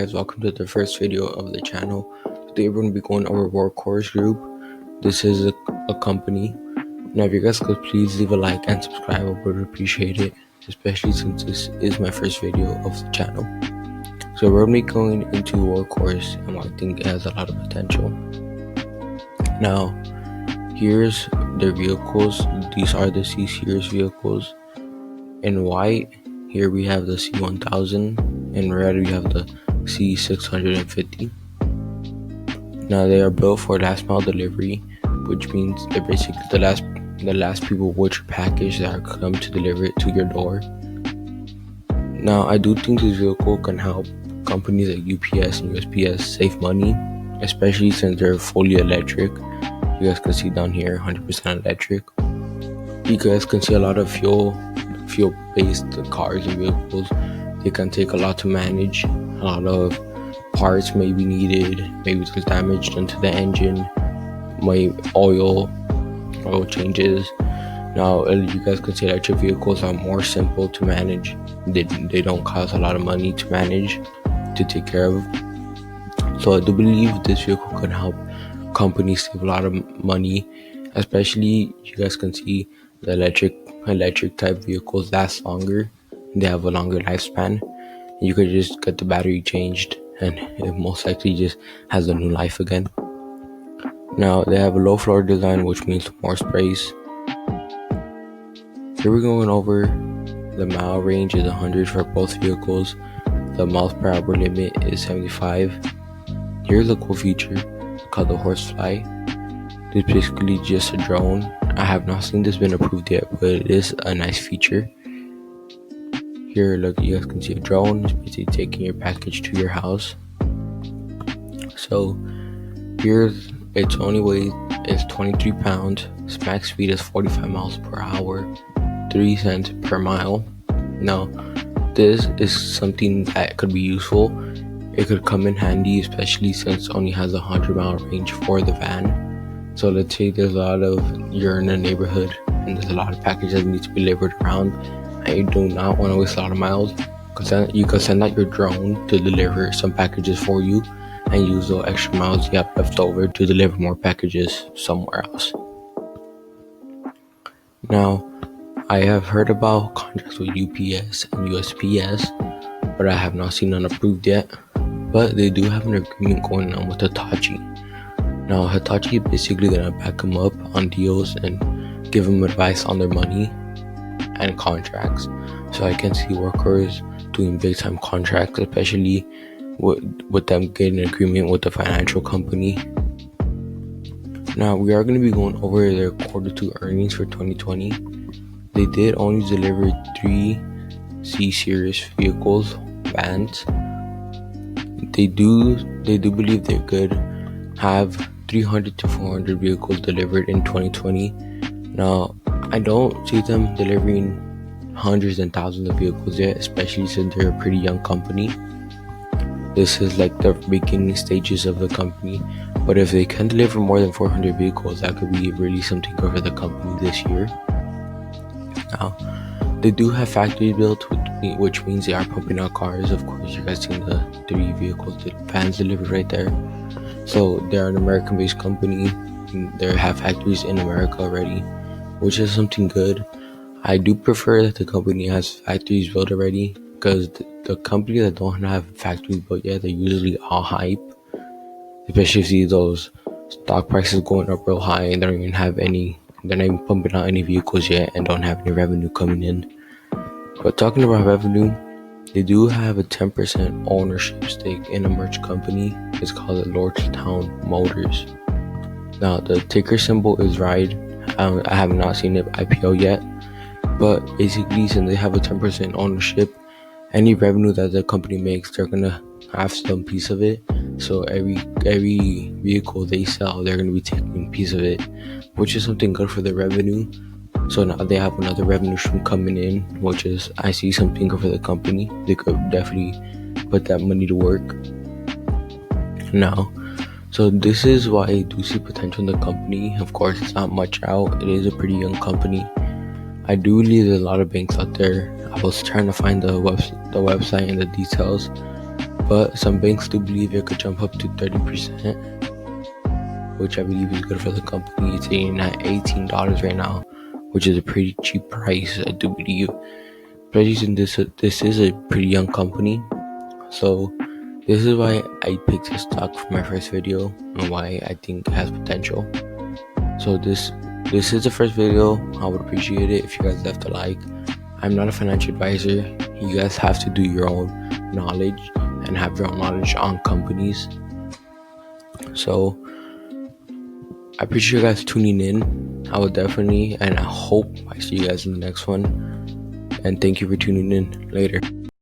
guys, welcome to the first video of the channel. Today we're going to be going over Workhorse Group. This is a company. Now if you guys could please leave a like and subscribe, I would appreciate it, especially since this is my first video of the channel. So we're going to be going into Workhorse, and I think it has a lot of potential. Now here's their vehicles. These are the C-Series vehicles. In white, here we have the C1000. In red, we have the C650. Now they are built for last mile delivery, which means they're basically the last people with your package that are come to deliver it to your door. Now I do think this vehicle can help companies like UPS and USPS save money, especially since they're fully electric. You guys can see down here 100% electric. You guys can see a lot of fuel-based cars and vehicles. They can take a lot to manage. A lot of parts may be needed. Maybe there's damage done to the engine. Maybe oil changes. Now you guys can see electric vehicles are more simple to manage. They don't cost a lot of money to manage, to take care of. So I do believe this vehicle can help companies save a lot of money. Especially, you guys can see the electric type vehicles last longer. They have a longer lifespan. You could just get the battery changed and it most likely just has a new life again. Now they have a low floor design, which means more space. Here we're going over the mile range is 100 for both vehicles. The miles per hour limit is 75. Here's a cool feature called the Horsefly. It's basically just a drone. I have not seen this been approved yet, but it is a nice feature. Here, look, you guys can see a drone. It's basically taking your package to your house. So here's its only weight is 23 pounds. Its max speed is 45 miles per hour, 3 cents per mile. Now, this is something that could be useful. It could come in handy, especially since it only has a 100-mile range for the van. So let's say you're in a neighborhood and there's a lot of packages that need to be delivered around. And you do not want to waste a lot of miles, because you can send out your drone to deliver some packages for you and use those extra miles you have left over to deliver more packages somewhere else. Now, I have heard about contracts with UPS and USPS, but I have not seen none approved yet. But they do have an agreement going on with Hitachi. Now, Hitachi is basically going to back them up on deals and give them advice on their money and contracts. So I can see Workhorse doing big time contracts, especially with them getting an agreement with the financial company. Now we are going to be going over their Q2 earnings for 2020. They did only deliver 3 C-Series vehicles, vans. They do believe they could have 300 to 400 vehicles delivered in 2020. Now I don't see them delivering hundreds and thousands of vehicles yet, especially since they're a pretty young company. This is like the beginning stages of the company, but if they can deliver more than 400 vehicles, that could be really something good for the company this year. Now, they do have factory built, which means they are pumping out cars. Of course, you guys seen the 3 vehicles, the vans delivered right there. So they're an American-based company. They have factories in America already, which is something good. I do prefer that the company has factories built already, because the companies that don't have factories built yet, they're usually all hype, especially if you see those stock prices going up real high and they're not even pumping out any vehicles yet and don't have any revenue coming in. But talking about revenue, they do have a 10% ownership stake in a merch company. It's called Lordstown Motors. Now the ticker symbol is RIDE. I have not seen it IPO yet, but basically since they have a 10% ownership, any revenue that the company makes, they're gonna have some piece of it. So every vehicle they sell, they're gonna be taking a piece of it, which is something good for the revenue. So now they have another revenue stream coming in, which is, I see, something good for the company. They could definitely put that money to work now. So this is why I do see potential in the company. Of course, it's not much out. It is a pretty young company. I do believe there's a lot of banks out there. I was trying to find the website and the details, but some banks do believe it could jump up to 30%, which I believe is good for the company. It's sitting at $18 right now, which is a pretty cheap price, I do believe. Especially since this is a pretty young company, so this is why I picked this stock for my first video and why I think it has potential. So this is the first video. I would appreciate it if you guys left a like. I'm not a financial advisor. You guys have to do your own knowledge and have your own knowledge on companies. So I appreciate you guys tuning in. I will definitely, and I hope I see you guys in the next one. And thank you for tuning in. Later.